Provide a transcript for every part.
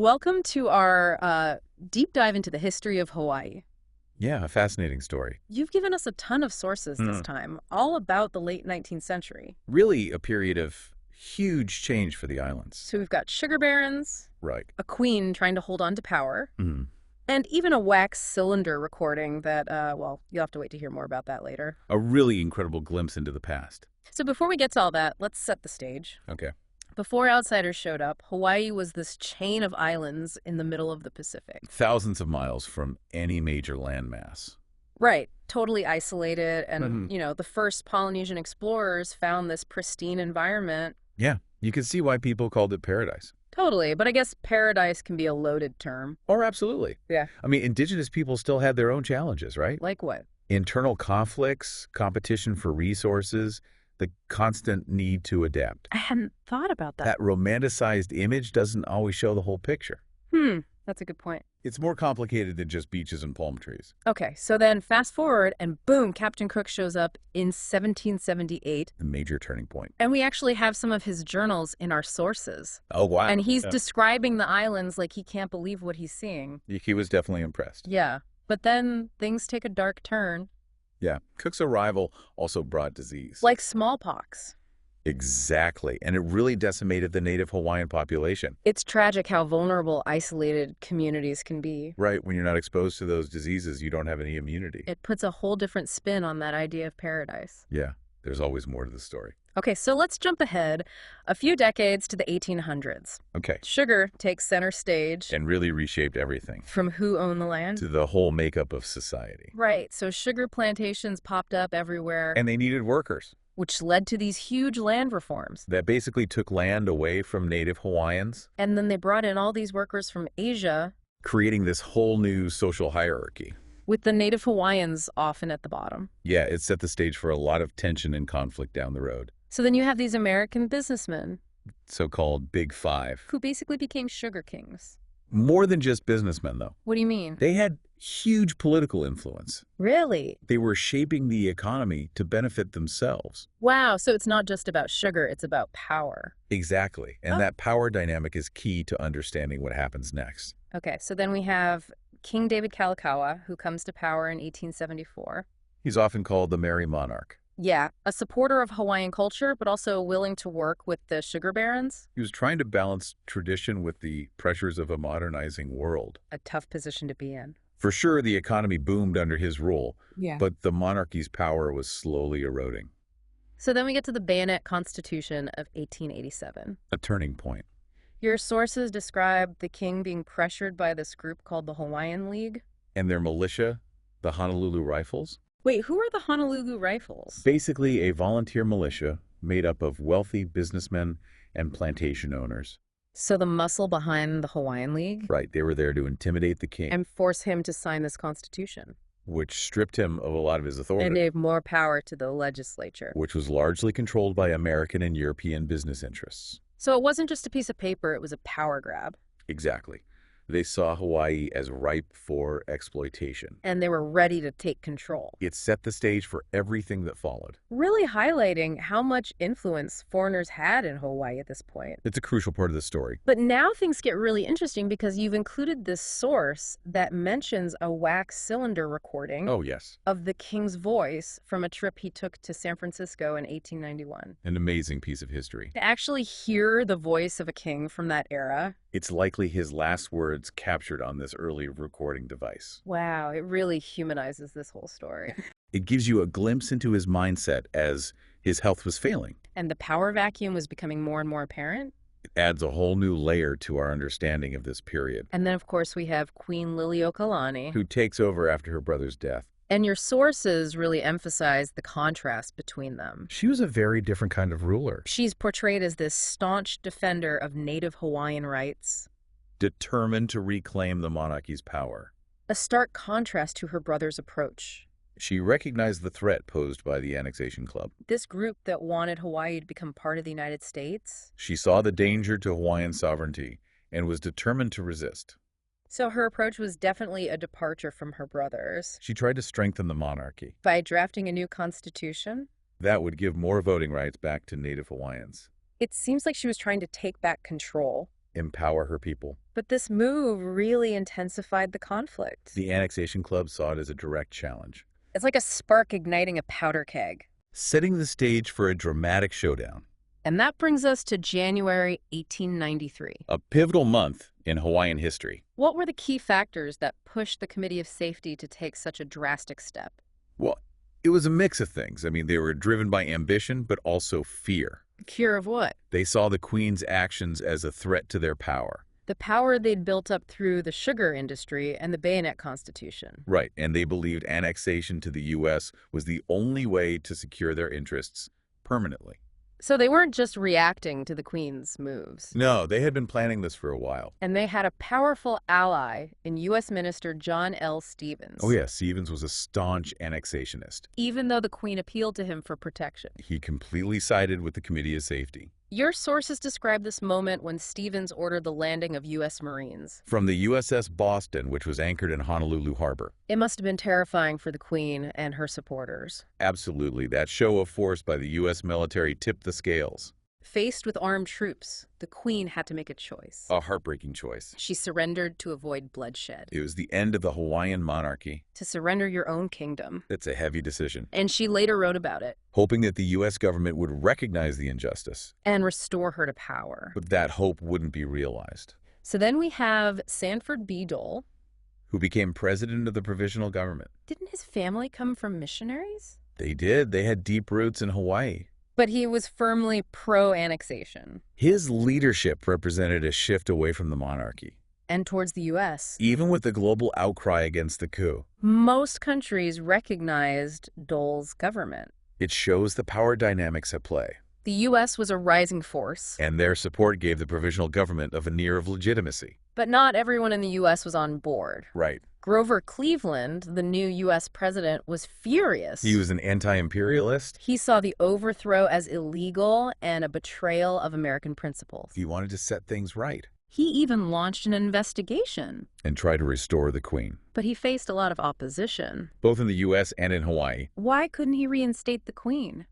Welcome to our deep dive into the history of Hawaii. Yeah, a fascinating story. You've given us a ton of sources this Hmm. time, all about the late 19th century. Really a period of huge change for the islands. So we've got sugar barons, Right. a queen trying to hold on to power, Hmm. and even a wax cylinder recording that, well, you'll have to wait to hear more about that later. A really incredible glimpse into the past. So before we get to all that, let's set the stage. Okay. Before outsiders showed up, Hawaii was this chain of islands in the middle of the Pacific. Thousands of miles from any major landmass. Right, totally isolated, and, Mhm. the first Polynesian explorers found this pristine environment. Yeah, you can see why people called it paradise. Totally, but I guess paradise can be a loaded term. Or absolutely. Yeah. I mean, indigenous people still had their own challenges, right? Like what? Internal conflicts, competition for resources, the constant need to adapt. I hadn't thought about that. That romanticized image doesn't always show the whole picture. That's a good point. It's more complicated than just beaches and palm trees. Okay, so then fast forward, and boom, Captain Cook shows up in 1778, A major turning point. and we actually have some of his journals in our sources. Oh, wow. And he's Yeah. describing the islands like he can't believe what he's seeing. He was definitely impressed. Yeah, but then things take a dark turn, Yeah. Cook's arrival also brought disease. like smallpox. Exactly. And it really decimated the native Hawaiian population. It's tragic how vulnerable, isolated communities can be. Right. When you're not exposed to those diseases, you don't have any immunity. It puts a whole different spin on that idea of paradise. Yeah. There's always more to the story. Okay, so let's jump ahead a few decades to the 1800s. Okay. Sugar takes center stage. And really reshaped everything From who owned the land? to the whole makeup of society. Right, so sugar plantations popped up everywhere, And they needed workers. which led to these huge land reforms. That basically took land away from native Hawaiians, And then they brought in all these workers from Asia, creating this whole new social hierarchy. with the native Hawaiians often at the bottom. Yeah, it set the stage for a lot of tension and conflict down the road. So then you have these American businessmen So-called Big Five. who basically became sugar kings. More than just businessmen, though. What do you mean? They had huge political influence. Really? They were shaping the economy to benefit themselves. Wow, so it's not just about sugar, it's about power. Exactly. And Oh. that power dynamic is key to understanding what happens next. Okay, so then we have King David Kalakaua, who comes to power in 1874. He's often called the Merry Monarch. Yeah, a supporter of Hawaiian culture, but also willing to work with the sugar barons. He was trying to balance tradition with the pressures of a modernizing world. A tough position to be in. For sure, the economy boomed under his rule, Yeah. but the monarchy's power was slowly eroding. So then we get to the Bayonet Constitution of 1887. A turning point. Your sources describe the king being pressured by this group called the Hawaiian League. And their militia, the Honolulu Rifles, Wait, who are the Honolulu Rifles? basically a volunteer militia made up of wealthy businessmen and plantation owners. So the muscle behind the Hawaiian League? Right, they were there to intimidate the king, And force him to sign this constitution. which stripped him of a lot of his authority, And gave more power to the legislature. which was largely controlled by American and European business interests. So it wasn't just a piece of paper, it was a power grab. Exactly. They saw Hawaii as ripe for exploitation. And they were ready to take control. It set the stage for everything that followed. Really highlighting how much influence foreigners had in Hawaii at this point. It's a crucial part of the story. But now things get really interesting because you've included this source that mentions a wax cylinder recording Oh, yes. of the king's voice from a trip he took to San Francisco in 1891. An amazing piece of history. To actually hear the voice of a king from that era, It's likely his last words captured on this early recording device. wow, it really humanizes this whole story. It gives you a glimpse into his mindset as his health was failing. And the power vacuum was becoming more and more apparent. It adds a whole new layer to our understanding of this period. And then, of course, we have Queen Liliuokalani. Who takes over after her brother's death. And your sources really emphasize the contrast between them. She was a very different kind of ruler. She's portrayed as this staunch defender of native Hawaiian rights, Determined to reclaim the monarchy's power. a stark contrast to her brother's approach. She recognized the threat posed by the Annexation Club. This group that wanted Hawaii to become part of the United States. She saw the danger to Hawaiian sovereignty and was determined to resist. So her approach was definitely a departure from her brother's. She tried to strengthen the monarchy. By drafting a new constitution, That would give more voting rights back to native Hawaiians. it seems like she was trying to take back control. empower her people. But this move really intensified the conflict. The Annexation Club saw it as a direct challenge, It's like a spark igniting a powder keg. setting the stage for a dramatic showdown. And that brings us to January 1893. A pivotal month in Hawaiian history. What were the key factors that pushed the Committee of Safety to take such a drastic step? Well, it was a mix of things. I mean, they were driven by ambition, but also fear. Fear of what? They saw the Queen's actions as a threat to their power. The power they'd built up through the sugar industry and the Bayonet Constitution. Right, and they believed annexation to the U.S. was the only way to secure their interests permanently. So they weren't just reacting to the Queen's moves. No, they had been planning this for a while. And they had a powerful ally in U.S. Minister John L. Stevens. Oh yeah, Stevens was a staunch annexationist. Even though the Queen appealed to him for protection. He completely sided with the Committee of Safety. Your sources describe this moment when Stevens ordered the landing of U.S. Marines. From the USS Boston, which was anchored in Honolulu Harbor. It must have been terrifying for the Queen and her supporters. Absolutely, that show of force by the U.S. military tipped the scales. Faced with armed troops, the Queen had to make a choice. A heartbreaking choice. She surrendered to avoid bloodshed. It was the end of the Hawaiian Monarchy. To surrender your own kingdom. It's a heavy decision. And she later wrote about it. Hoping that the U.S. government would recognize the injustice. And restore her to power. But that hope wouldn't be realized. So then we have Sanford B. Dole. Who became president of the provisional government. Didn't his family come from missionaries? They did. They had deep roots in Hawaii. But he was firmly pro-annexation. His leadership represented a shift away from the monarchy. And towards the U.S. Even with the global outcry against the coup. Most countries recognized Dole's government. It shows the power dynamics at play. The U.S. was a rising force. And their support gave the provisional government a veneer of legitimacy. But not everyone in the U.S. was on board. Right. Grover Cleveland, the new U.S. president, was furious. He was an anti-imperialist. He saw the overthrow as illegal and a betrayal of American principles. He wanted to set things right. He even launched an investigation. And tried to restore the Queen. But he faced a lot of opposition. Both in the U.S. and in Hawaii. Why couldn't he reinstate the Queen?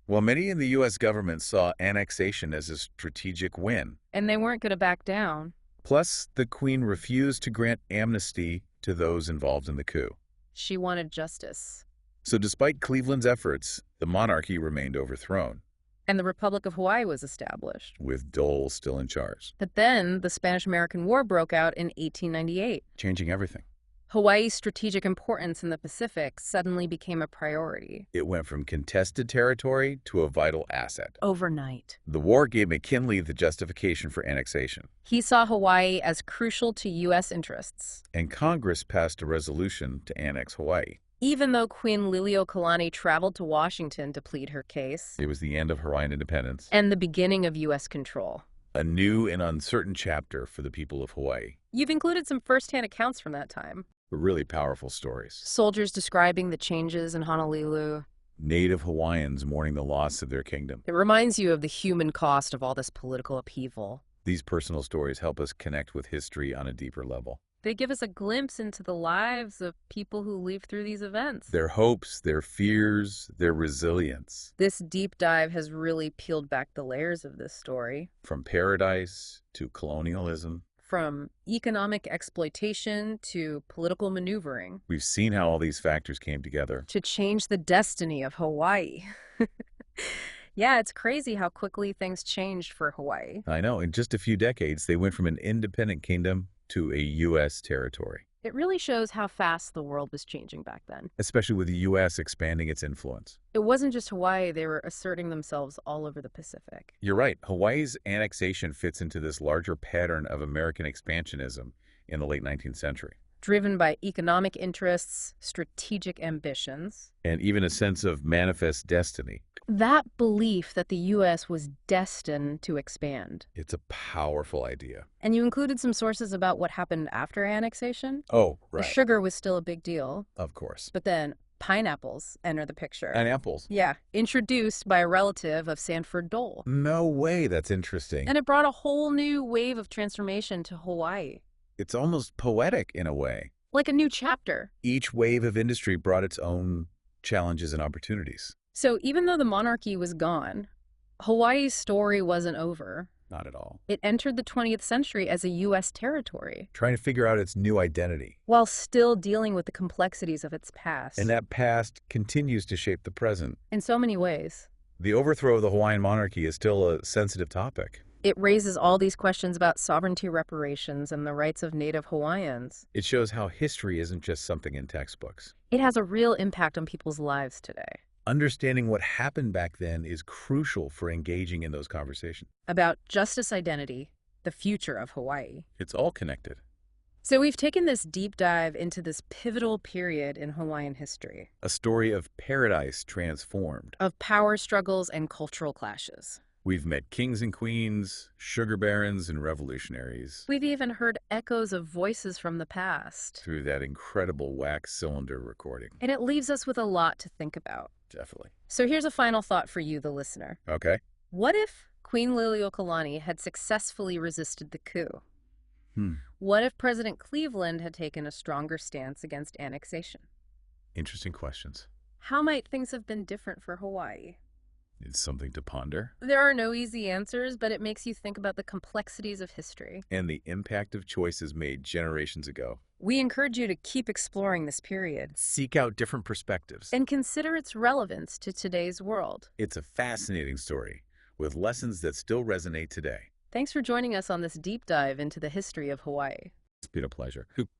Well, many in the U.S. government saw annexation as a strategic win. And they weren't going to back down. Plus, the Queen refused to grant amnesty to those involved in the coup. She wanted justice. So despite Cleveland's efforts, the monarchy remained overthrown. And the Republic of Hawaii was established. With Dole still in charge. But then the Spanish-American War broke out in 1898. Changing everything. Hawaii's strategic importance in the Pacific suddenly became a priority. It went from contested territory to a vital asset. Overnight. The war gave McKinley the justification for annexation. He saw Hawaii as crucial to U.S. interests. And Congress passed a resolution to annex Hawaii. Even though Queen Liliuokalani traveled to Washington to plead her case. It was the end of Hawaiian independence. And the beginning of U.S. control. A new and uncertain chapter for the people of Hawaii. You've included some first-hand accounts from that time. Really powerful stories. Soldiers describing the changes in Honolulu. Native Hawaiians mourning the loss of their kingdom. It reminds you of the human cost of all this political upheaval. These personal stories help us connect with history on a deeper level. They give us a glimpse into the lives of people who lived through these events. Their hopes, their fears, their resilience. This deep dive has really peeled back the layers of this story. From paradise to colonialism. From economic exploitation to political maneuvering. We've seen how all these factors came together. To change the destiny of Hawaii. Yeah, it's crazy how quickly things changed for Hawaii. I know. In just a few decades, they went from an independent kingdom to a U.S. territory. It really shows how fast the world was changing back then. Especially with the U.S. expanding its influence. It wasn't just Hawaii, they were asserting themselves all over the Pacific. You're right. Hawaii's annexation fits into this larger pattern of American expansionism in the late 19th century. Driven by economic interests, strategic ambitions. And even a sense of manifest destiny. That belief that the U.S. was destined to expand. It's a powerful idea. And you included some sources about what happened after annexation? Oh, right. The sugar was still a big deal. Of course. But then pineapples enter the picture. And apples. Yeah, introduced by a relative of Sanford Dole. No way, that's interesting. And it brought a whole new wave of transformation to Hawaii. It's almost poetic in a way. Like a new chapter. Each wave of industry brought its own challenges and opportunities. So even though the monarchy was gone, Hawaii's story wasn't over. Not at all. It entered the 20th century as a U.S. territory, Trying to figure out its new identity. while still dealing with the complexities of its past. And that past continues to shape the present. In so many ways. The overthrow of the Hawaiian monarchy is still a sensitive topic. It raises all these questions about sovereignty reparations and the rights of Native Hawaiians. It shows how history isn't just something in textbooks. It has a real impact on people's lives today. Understanding what happened back then is crucial for engaging in those conversations. About justice identity, the future of Hawaii. It's all connected. So we've taken this deep dive into this pivotal period in Hawaiian history. A story of paradise transformed. Of power struggles and cultural clashes. We've met kings and queens, sugar barons and revolutionaries. We've even heard echoes of voices from the past. Through that incredible wax cylinder recording. And it leaves us with a lot to think about. Definitely. So here's a final thought for you, the listener. Okay. What if Queen Liliuokalani had successfully resisted the coup? What if President Cleveland had taken a stronger stance against annexation? Interesting questions. How might things have been different for Hawaii? It's something to ponder. There are no easy answers, but it makes you think about the complexities of history. And the impact of choices made generations ago. We encourage you to keep exploring this period. Seek out different perspectives. And consider its relevance to today's world. It's a fascinating story with lessons that still resonate today. Thanks for joining us on this deep dive into the history of Hawaii. It's been a pleasure.